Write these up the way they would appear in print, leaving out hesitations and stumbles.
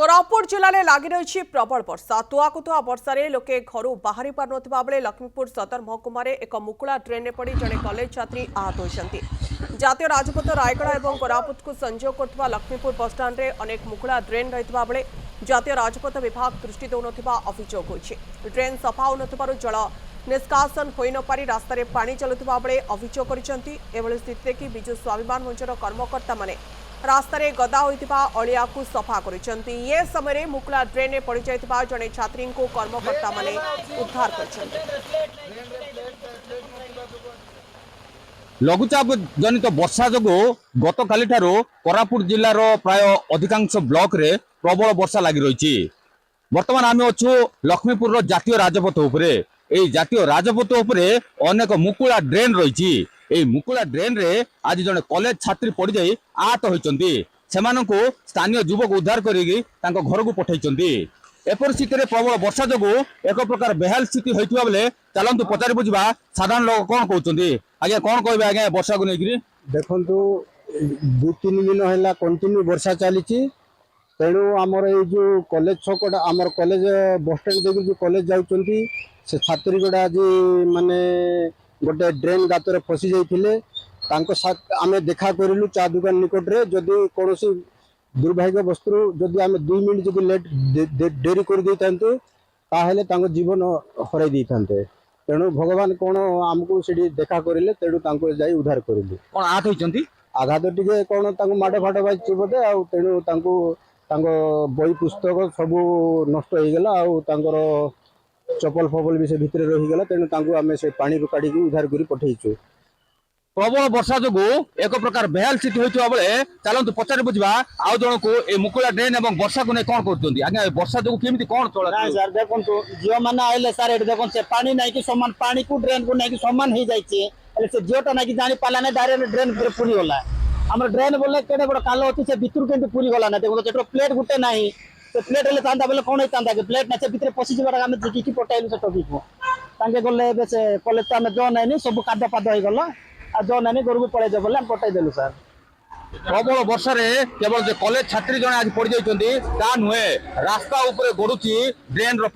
कोरापुट जिले में लगी रही प्रबल वर्षा तुआकुतुआ वर्षा लोके घर बाहरी पार बेले लक्ष्मीपुर सदर महकुमार एक मुकुला ड्रेन में पड़ी जड़े कॉलेज छात्री आहत होती। जातीय राजपथ रायगढ़ और कोरापुट को संयोग कर लक्ष्मीपुर बसस्टाण्ड में अनेक मुकुला ड्रेन रही बेले जातीय राजपथ विभाग दृष्टि देउनथिबा अभियोग होइछि। ड्रेन सफा होनथिबारु जल निष्कासन होई न पारि रास्ता रे पानी चलुथिबा बेले अभियोग करिसेंति। एभଳି स्थिति देखि बिजु स्वाभिमान मंचर कर्मकर्ता माने रास्ता रे गदा होइथिबा अलिया को सफा करिसेंति। ये समय मुकुला ड्रेन में पड़ जाइथिबा जने छात्री को कर्मकर्ता माने उद्धार करिसेंति। लघुचाप जनित वर्षा जोगु गतकाली ठारो कोरापुट जिल्लार प्राय अधिकांश ब्लॉक रे प्रबल वर्षा लगी रही। वर्तमान आम अच्छु लक्ष्मीपुर जातीय राजपथ उपरे। एई जातीय राजपथ उपरे अनेक मुकुला ड्रेन रही। एई मुकुला ड्रेन रे आज जने कॉलेज छात्री पड़ी जाई आहत होइचंती। सेमानंकु स्थानीय युवक उद्धार करिगी तांको घर को पठाइचंती। एपर स्थिति रे प्रबल वर्षा जोगु एक प्रकार बेहाल स्थिति होइतबा बेले चलंतु पचारि बुझिबा साधारण लोक कोन कहउचंती। आगे कोन कहबे आगे वर्षा को नेगिरी देखंतु 2-3 दिन हैला कंटिन्यू वर्षा चलीची। तेणु आमर ये जो कॉलेज छकटा आमर कॉलेज बस स्टैंड देखि जो कॉलेज जाउचंती से छात्री गोडा आज माने गोटे ड्रेन गातर फसी जाइथिले। तांको साथ आमे देखा करिलु चा दुकान निकट रे जदी कोनोसी दुर्भाग्य वस्तु जदी आमे 2 मिनिट जदी लेट देरी कर दैतांते ताहेले तांको जीवन हराई दैतांते। तेणु भगवान कोन आमको सेठी देखा करिले तेणु तांको जाई उद्धार करिले। कोन आहत होइचंती आघात टिके कोन तांको माडे फाडे बाजि बोदे आ तेणु तांको तांको बही पुस्तक सब नष्ट हो गला आ तांकर चपल फपल भी से भितर रही गला। तेणु तांको आमे से पानी रो काढी उद्धार करी पठेइछु। प्रबल वर्षा जोगु एक प्रकार बेहाल स्थिति होइतबा बेले चलंतु पचारि बुझिबा आउ जनकु ए मुकुला ड्रेन एवं वर्षा को नै कोन करतोंती। आगे वर्षा जोगु केमिति कोन चला ना सर देखंतु जियो माने आइले सर एट देखन से पानी नै कि समान पानी को ड्रेन को नै कि समान हे जाइछे। एले से जियोटा नै कि जानि पाला नै डायरेक्ट ड्रेन पर पूरी होला। हमर ड्रेन बोले केडे बड़ कालो होती से भितर केंति पूरी होला ना देखो जेटो प्लेट गुटे नाही से प्लेट ले तांदा बोले कोन तांदा के प्लेट ना से भितर पसी जबा हम जिकी की पटाइलु से टॉपिक को तांगे गले बे से कॉलेज त हम जो नै सब कादा पादा हो गला आ जो नै घर को पळे जे बोले हम पटाइ देलु सर। प्रबल वर्षा रे केवल जे कॉलेज छात्री जने आज पड़ जाइचंती ता नुहे रास्ता ऊपर गडुची ड्रेन रो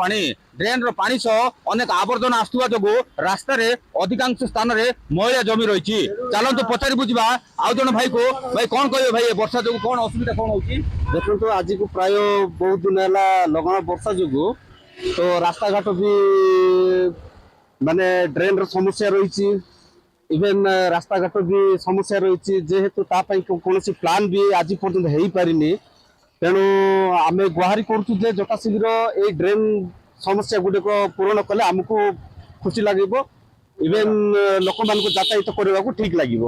पानी सो अनेक आवर्जना आस्तुवा जोगु रास्ता रे अधिकांश स्थान रे मैला जमी रहिची। चलंतु पचारि बुझिबा आउ जन भाई को भाई कोन कहबे भाई वर्षा जोगु कोन असुविधा कोन होची। देखंतु आज को प्राय बहुत दिन हैला लगन वर्षा जोगु तो रास्ता घाट भी माने ड्रेन रो समस्या रहिची। इवेन रास्ता घाट भी समस्या रही जेहेतु कौन प्लान भी आज पर्यटन हो पारिनी। तेणु आम गुहारी करूँ जे जटा शीघ्र ये ड्रेन समस्या गुड़िक पूरण कले आमको खुशी लगे इवेन लोक मान यातायात करने को ठीक लगे।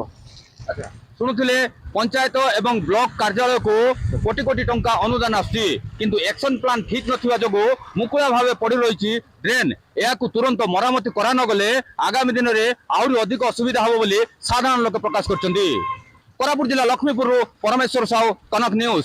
शुणुले पंचायत एवं ब्लॉक कार्यालय को कोटी कोटी टंका अनुदान आसुची किंतु एक्शन प्लान ठीक नथिबा जोगु मुकुला भावे पड़ी रही ड्रेन या तुरंत मरामती करा न गले आगामी दिन में आहरी अधिक असुविधा हो बोली साधारण लोक प्रकाश करछंती। कोरापुट जिला लक्ष्मीपुर परमेश्वर साहू कनक न्यूज।